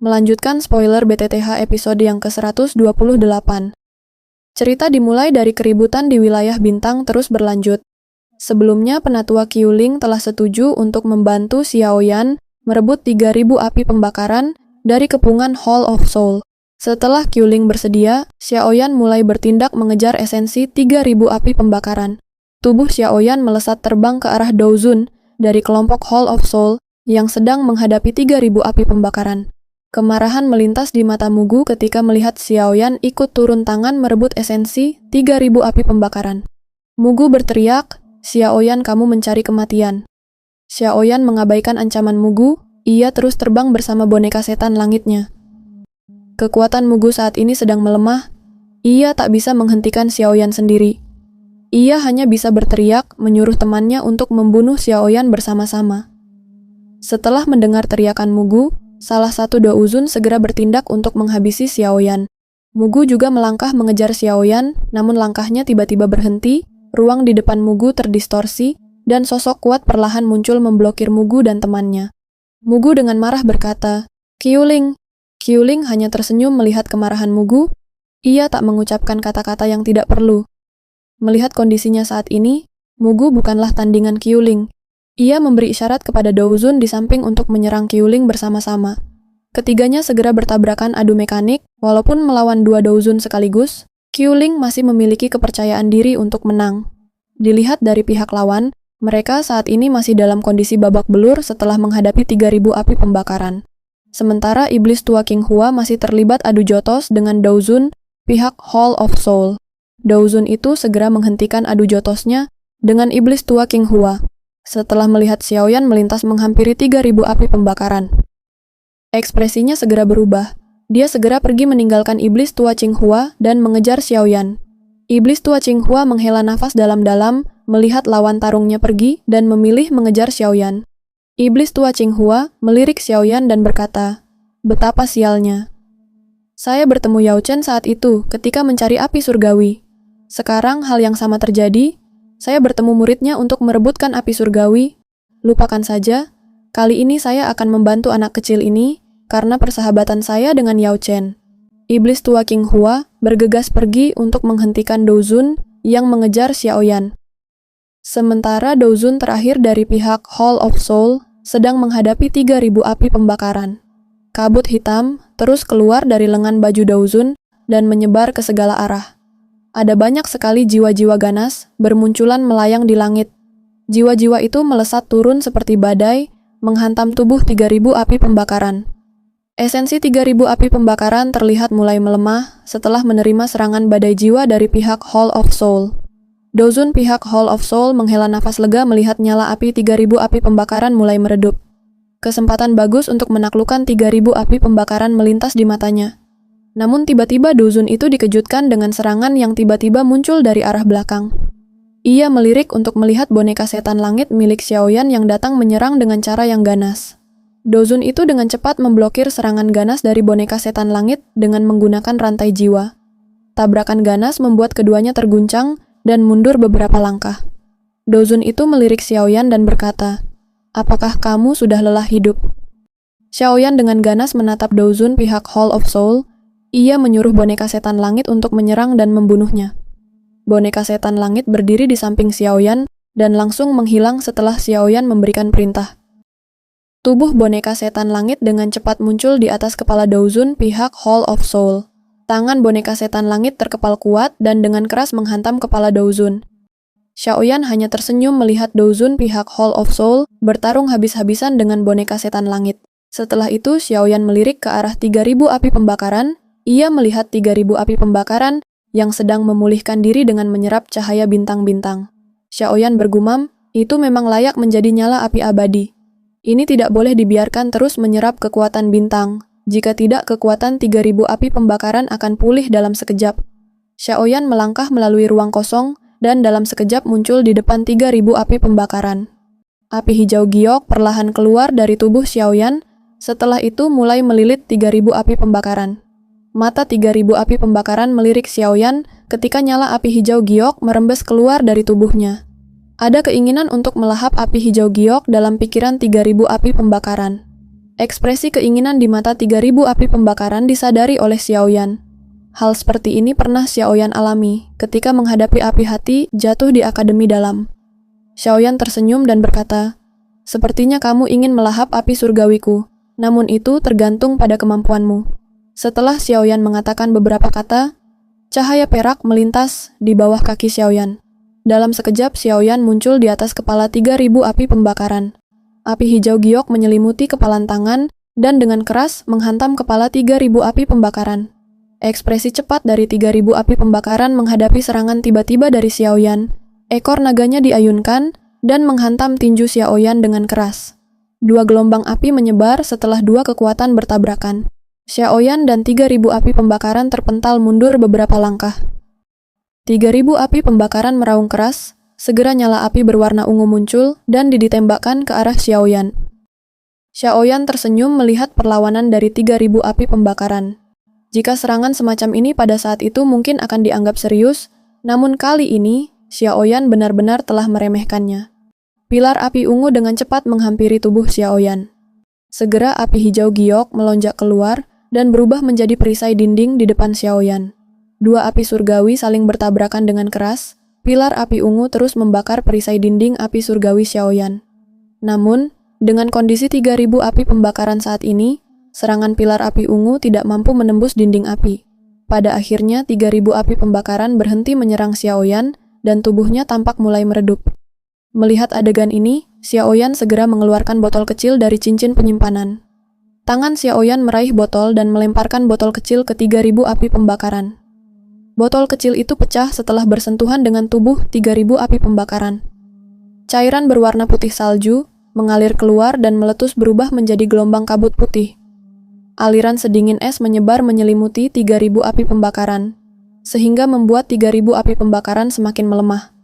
Melanjutkan spoiler BTTH episode yang ke-128. Cerita dimulai dari keributan di wilayah Bintang terus berlanjut. Sebelumnya, Penatua Qiuling telah setuju untuk membantu Xiaoyan merebut 3.000 api pembakaran dari kepungan Hall of Soul. Setelah Qiuling bersedia, Xiaoyan mulai bertindak mengejar esensi 3.000 api pembakaran. Tubuh Xiaoyan melesat terbang ke arah Douzun dari kelompok Hall of Soul yang sedang menghadapi 3.000 api pembakaran. Kemarahan melintas di mata Mugu ketika melihat Xiaoyan ikut turun tangan merebut esensi 3.000 api pembakaran. Mugu berteriak, "Xiaoyan, kamu mencari kematian." Xiaoyan mengabaikan ancaman Mugu, ia terus terbang bersama boneka setan langitnya. Kekuatan Mugu saat ini sedang melemah, ia tak bisa menghentikan Xiaoyan sendiri. Ia hanya bisa berteriak, menyuruh temannya untuk membunuh Xiaoyan bersama-sama. Setelah mendengar teriakan Mugu, salah satu Douzun segera bertindak untuk menghabisi Xiaoyan. Mugu juga melangkah mengejar Xiaoyan, namun langkahnya tiba-tiba berhenti, ruang di depan Mugu terdistorsi, dan sosok kuat perlahan muncul memblokir Mugu dan temannya. Mugu dengan marah berkata, "Qiuling." Qiuling hanya tersenyum melihat kemarahan Mugu, ia tak mengucapkan kata-kata yang tidak perlu. Melihat kondisinya saat ini, Mugu bukanlah tandingan Qiuling. Ia memberi isyarat kepada Douzun di samping untuk menyerang Qiuling bersama-sama. Ketiganya segera bertabrakan adu mekanik, walaupun melawan dua Douzun sekaligus, Qiuling masih memiliki kepercayaan diri untuk menang. Dilihat dari pihak lawan, mereka saat ini masih dalam kondisi babak belur setelah menghadapi 3.000 api pembakaran. Sementara Iblis Tua King Hua masih terlibat adu jotos dengan Douzun, pihak Hall of Soul. Douzun itu segera menghentikan adu jotosnya dengan Iblis Tua King Hua. Setelah melihat Xiaoyan melintas menghampiri 3.000 api pembakaran. Ekspresinya segera berubah. Dia segera pergi meninggalkan Iblis Tua King Hua dan mengejar Xiaoyan. Iblis Tua King Hua menghela nafas dalam-dalam, melihat lawan tarungnya pergi dan memilih mengejar Xiaoyan. Iblis Tua King Hua melirik Xiaoyan dan berkata, "Betapa sialnya. Saya bertemu Yao Chen saat itu ketika mencari api surgawi. Sekarang hal yang sama terjadi. Saya bertemu muridnya untuk merebutkan api surgawi. Lupakan saja, kali ini saya akan membantu anak kecil ini karena persahabatan saya dengan Yao Chen." Iblis Tua King Hua bergegas pergi untuk menghentikan Douzun yang mengejar Xiaoyan. Sementara Douzun terakhir dari pihak Hall of Soul sedang menghadapi 3.000 api pembakaran. Kabut hitam terus keluar dari lengan baju Douzun dan menyebar ke segala arah. Ada banyak sekali jiwa-jiwa ganas bermunculan melayang di langit. Jiwa-jiwa itu melesat turun seperti badai, menghantam tubuh 3.000 api pembakaran. Esensi 3.000 api pembakaran terlihat mulai melemah setelah menerima serangan badai jiwa dari pihak Hall of Soul. Douzun pihak Hall of Soul menghela nafas lega melihat nyala api 3.000 api pembakaran mulai meredup. Kesempatan bagus untuk menaklukkan 3.000 api pembakaran melintas di matanya. Namun tiba-tiba Douzun itu dikejutkan dengan serangan yang tiba-tiba muncul dari arah belakang. Ia melirik untuk melihat boneka setan langit milik Xiaoyan yang datang menyerang dengan cara yang ganas. Douzun itu dengan cepat memblokir serangan ganas dari boneka setan langit dengan menggunakan rantai jiwa. Tabrakan ganas membuat keduanya terguncang dan mundur beberapa langkah. Douzun itu melirik Xiaoyan dan berkata, "Apakah kamu sudah lelah hidup?" Xiaoyan dengan ganas menatap Douzun pihak Hall of Soul. Ia menyuruh boneka setan langit untuk menyerang dan membunuhnya. Boneka setan langit berdiri di samping Xiaoyan dan langsung menghilang setelah Xiaoyan memberikan perintah. Tubuh boneka setan langit dengan cepat muncul di atas kepala Douzun pihak Hall of Soul. Tangan boneka setan langit terkepal kuat dan dengan keras menghantam kepala Douzun. Xiaoyan hanya tersenyum melihat Douzun pihak Hall of Soul bertarung habis-habisan dengan boneka setan langit. Setelah itu Xiaoyan melirik ke arah 3.000 api pembakaran. Ia melihat 3.000 api pembakaran yang sedang memulihkan diri dengan menyerap cahaya bintang-bintang. Xiaoyan bergumam, itu memang layak menjadi nyala api abadi. Ini tidak boleh dibiarkan terus menyerap kekuatan bintang. Jika tidak, kekuatan 3.000 api pembakaran akan pulih dalam sekejap. Xiaoyan melangkah melalui ruang kosong dan dalam sekejap muncul di depan 3.000 api pembakaran. Api hijau giok perlahan keluar dari tubuh Xiaoyan, setelah itu mulai melilit 3.000 api pembakaran. Mata 3.000 api pembakaran melirik Xiaoyan ketika nyala api hijau giok merembes keluar dari tubuhnya. Ada keinginan untuk melahap api hijau giok dalam pikiran 3.000 api pembakaran. Ekspresi keinginan di mata 3.000 api pembakaran disadari oleh Xiaoyan. Hal seperti ini pernah Xiaoyan alami ketika menghadapi api hati jatuh di Akademi Dalam. Xiaoyan tersenyum dan berkata, "Sepertinya kamu ingin melahap api surgawiku, namun itu tergantung pada kemampuanmu." Setelah Xiaoyan mengatakan beberapa kata, cahaya perak melintas di bawah kaki Xiaoyan. Dalam sekejap, Xiaoyan muncul di atas kepala 3.000 api pembakaran. Api hijau giok menyelimuti kepalan tangan dan dengan keras menghantam kepala 3.000 api pembakaran. Ekspresi cepat dari 3.000 api pembakaran menghadapi serangan tiba-tiba dari Xiaoyan. Ekor naganya diayunkan dan menghantam tinju Xiaoyan dengan keras. Dua gelombang api menyebar setelah dua kekuatan bertabrakan. Xiaoyan dan 3.000 api pembakaran terpental mundur beberapa langkah. 3.000 api pembakaran meraung keras, segera nyala api berwarna ungu muncul dan ditembakkan ke arah Xiaoyan. Xiaoyan tersenyum melihat perlawanan dari 3.000 api pembakaran. Jika serangan semacam ini pada saat itu mungkin akan dianggap serius, namun kali ini Xiaoyan benar-benar telah meremehkannya. Pilar api ungu dengan cepat menghampiri tubuh Xiaoyan. Segera api hijau giok melonjak keluar dan berubah menjadi perisai dinding di depan Xiaoyan. Dua api surgawi saling bertabrakan dengan keras, pilar api ungu terus membakar perisai dinding api surgawi Xiaoyan. Namun, dengan kondisi 3.000 api pembakaran saat ini, serangan pilar api ungu tidak mampu menembus dinding api. Pada akhirnya, 3.000 api pembakaran berhenti menyerang Xiaoyan dan tubuhnya tampak mulai meredup. Melihat adegan ini, Xiaoyan segera mengeluarkan botol kecil dari cincin penyimpanan. Tangan Xiaoyan meraih botol dan melemparkan botol kecil ke 3.000 api pembakaran. Botol kecil itu pecah setelah bersentuhan dengan tubuh 3.000 api pembakaran. Cairan berwarna putih salju mengalir keluar dan meletus berubah menjadi gelombang kabut putih. Aliran sedingin es menyebar menyelimuti 3.000 api pembakaran, sehingga membuat 3.000 api pembakaran semakin melemah.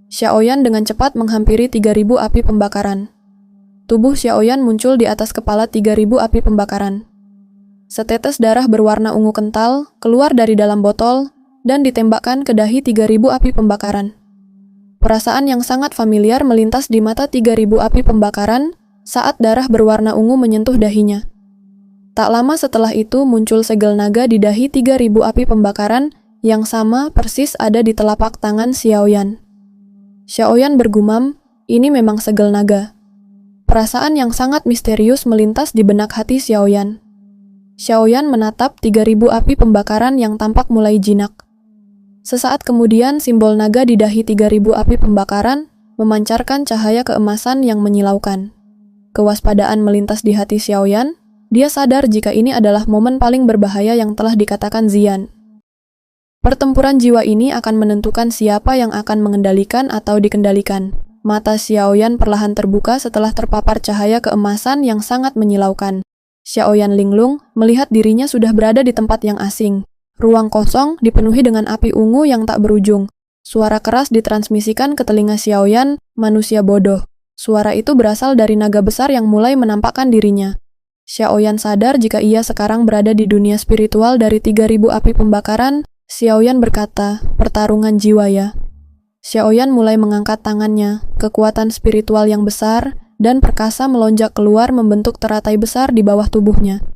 Xiaoyan dengan cepat menghampiri 3.000 api pembakaran. Tubuh Xiaoyan muncul di atas kepala 3.000 api pembakaran. Setetes darah berwarna ungu kental keluar dari dalam botol dan ditembakkan ke dahi 3.000 api pembakaran. Perasaan yang sangat familiar melintas di mata 3.000 api pembakaran saat darah berwarna ungu menyentuh dahinya. Tak lama setelah itu muncul segel naga di dahi 3.000 api pembakaran yang sama persis ada di telapak tangan Xiaoyan. Xiaoyan bergumam, ini memang segel naga. Perasaan yang sangat misterius melintas di benak hati Xiaoyan. Xiaoyan menatap 3.000 api pembakaran yang tampak mulai jinak. Sesaat kemudian simbol naga di dahi 3.000 api pembakaran memancarkan cahaya keemasan yang menyilaukan. Kewaspadaan melintas di hati Xiaoyan, dia sadar jika ini adalah momen paling berbahaya yang telah dikatakan Zian. Pertempuran jiwa ini akan menentukan siapa yang akan mengendalikan atau dikendalikan. Mata Xiaoyan perlahan terbuka setelah terpapar cahaya keemasan yang sangat menyilaukan. Xiaoyan linglung melihat dirinya sudah berada di tempat yang asing. Ruang kosong dipenuhi dengan api ungu yang tak berujung. Suara keras ditransmisikan ke telinga Xiaoyan, manusia bodoh. Suara itu berasal dari naga besar yang mulai menampakkan dirinya. Xiaoyan sadar jika ia sekarang berada di dunia spiritual dari 3.000 api pembakaran. Xiaoyan berkata, pertarungan jiwa ya. Xiaoyan mulai mengangkat tangannya, kekuatan spiritual yang besar dan perkasa melonjak keluar membentuk teratai besar di bawah tubuhnya.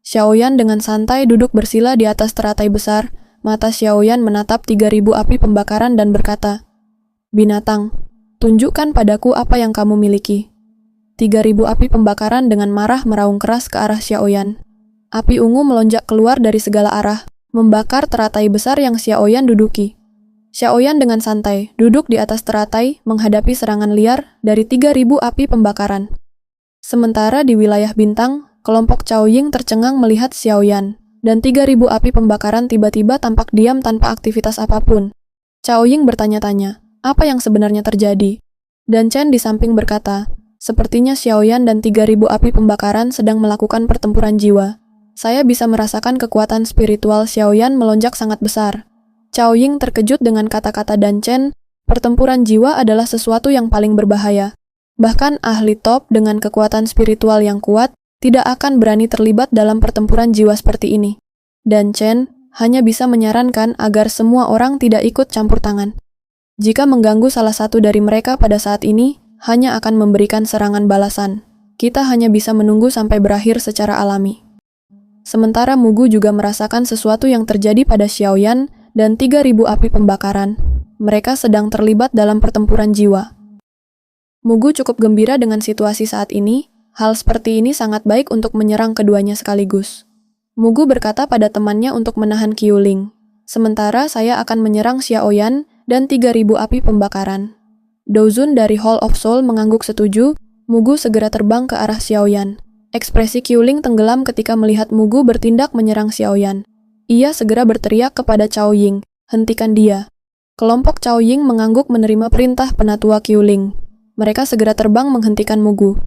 Xiaoyan dengan santai duduk bersila di atas teratai besar. Mata Xiaoyan menatap 3.000 api pembakaran dan berkata, binatang, tunjukkan padaku apa yang kamu miliki. 3.000 api pembakaran dengan marah meraung keras ke arah Xiaoyan. Api ungu melonjak keluar dari segala arah, membakar teratai besar yang Xiaoyan duduki. Xiaoyan dengan santai duduk di atas teratai menghadapi serangan liar dari 3.000 api pembakaran. Sementara di wilayah bintang, kelompok Cao Ying tercengang melihat Xiaoyan, dan 3.000 api pembakaran tiba-tiba tampak diam tanpa aktivitas apapun. Cao Ying bertanya-tanya, apa yang sebenarnya terjadi? Dan Chen di samping berkata, sepertinya Xiaoyan dan 3.000 api pembakaran sedang melakukan pertempuran jiwa. Saya bisa merasakan kekuatan spiritual Xiaoyan melonjak sangat besar. Cao Ying terkejut dengan kata-kata Dan Chen, pertempuran jiwa adalah sesuatu yang paling berbahaya. Bahkan ahli top dengan kekuatan spiritual yang kuat tidak akan berani terlibat dalam pertempuran jiwa seperti ini. Dan Chen hanya bisa menyarankan agar semua orang tidak ikut campur tangan. Jika mengganggu salah satu dari mereka pada saat ini, hanya akan memberikan serangan balasan. Kita hanya bisa menunggu sampai berakhir secara alami. Sementara Mugu juga merasakan sesuatu yang terjadi pada Xiaoyan dan 3.000 api pembakaran. Mereka sedang terlibat dalam pertempuran jiwa. Mugu cukup gembira dengan situasi saat ini. Hal seperti ini sangat baik untuk menyerang keduanya sekaligus. Mugu berkata pada temannya untuk menahan Qiuling. Sementara saya akan menyerang Xiaoyan dan 3.000 api pembakaran. Douzun dari Hall of Soul mengangguk setuju. Mugu segera terbang ke arah Xiaoyan. Ekspresi Qiuling tenggelam ketika melihat Mugu bertindak menyerang Xiaoyan. Ia segera berteriak kepada Cao Ying, hentikan dia. Kelompok Cao Ying mengangguk menerima perintah penatua Qiuling. Mereka segera terbang menghentikan Mugu.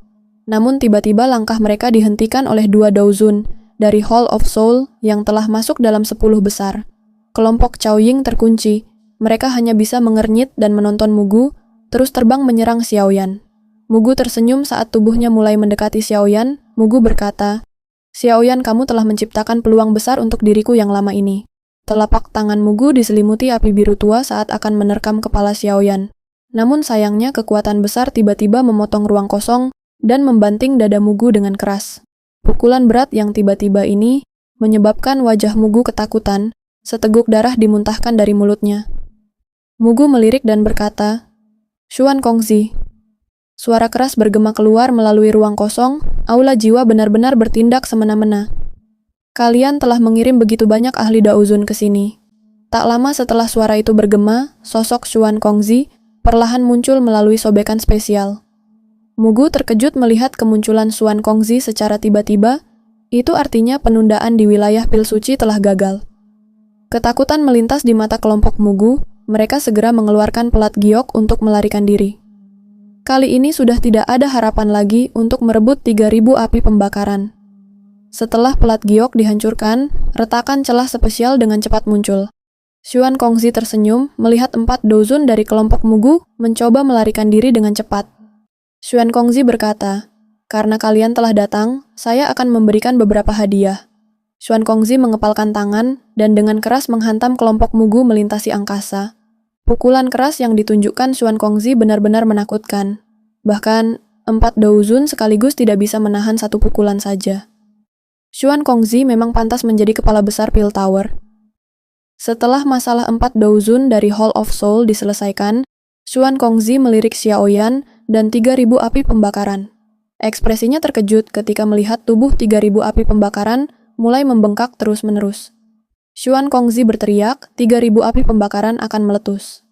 Namun tiba-tiba langkah mereka dihentikan oleh 2 Douzun dari Hall of Soul yang telah masuk dalam 10 besar. Kelompok Cao Ying terkunci. Mereka hanya bisa mengernyit dan menonton Mugu, terus terbang menyerang Xiaoyan. Mugu tersenyum saat tubuhnya mulai mendekati Xiaoyan. Mugu berkata, Xiaoyan, kamu telah menciptakan peluang besar untuk diriku yang lama ini. Telapak tangan Mugu diselimuti api biru tua saat akan menerkam kepala Xiaoyan. Namun sayangnya kekuatan besar tiba-tiba memotong ruang kosong dan membanting dada Mugu dengan keras. Pukulan berat yang tiba-tiba ini menyebabkan wajah Mugu ketakutan, seteguk darah dimuntahkan dari mulutnya. Mugu melirik dan berkata, Xuan Kongzi. Suara keras bergema keluar melalui ruang kosong, aula jiwa benar-benar bertindak semena-mena. Kalian telah mengirim begitu banyak ahli Daozun ke sini. Tak lama setelah suara itu bergema, sosok Xuan Kongzi perlahan muncul melalui sobekan spesial. Mugu terkejut melihat kemunculan Xuan Kongzi secara tiba-tiba, itu artinya penundaan di wilayah pil suci telah gagal. Ketakutan melintas di mata kelompok Mugu, mereka segera mengeluarkan pelat giok untuk melarikan diri. Kali ini sudah tidak ada harapan lagi untuk merebut 3.000 api pembakaran. Setelah pelat giok dihancurkan, retakan celah spesial dengan cepat muncul. Xuan Kongzi tersenyum melihat 4 Douzun dari kelompok Mugu mencoba melarikan diri dengan cepat. Xuan Kongzi berkata, karena kalian telah datang, saya akan memberikan beberapa hadiah. Xuan Kongzi mengepalkan tangan dan dengan keras menghantam kelompok Mugu melintasi angkasa. Pukulan keras yang ditunjukkan Xuan Kongzi benar-benar menakutkan. Bahkan, 4 Douzun sekaligus tidak bisa menahan satu pukulan saja. Xuan Kongzi memang pantas menjadi kepala besar Pil Tower. Setelah masalah 4 Douzun dari Hall of Soul diselesaikan, Xuan Kongzi melirik Xiaoyan dan 3.000 api pembakaran. Ekspresinya terkejut ketika melihat tubuh 3.000 api pembakaran mulai membengkak terus-menerus. Xuan Kongzi berteriak, 3.000 api pembakaran akan meletus.